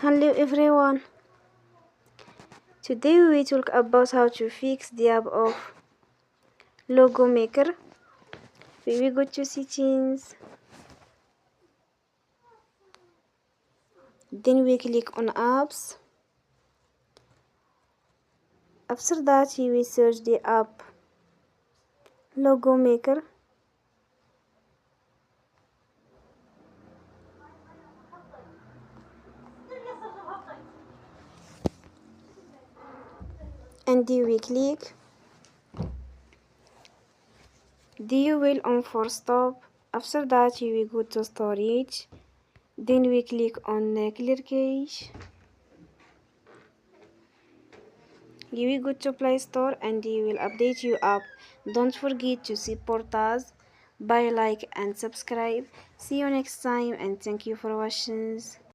Hello everyone. Today we will talk about how to fix the app of Logo Maker. We go to settings, then we click on apps. After that we will search the app Logo Maker. And we click. You will on for stop. After that you will go to storage. Then we click on clear cache. You will go to Play Store and you will update your app. Don't forget to support us by like and subscribe. See you next time and thank you for watching.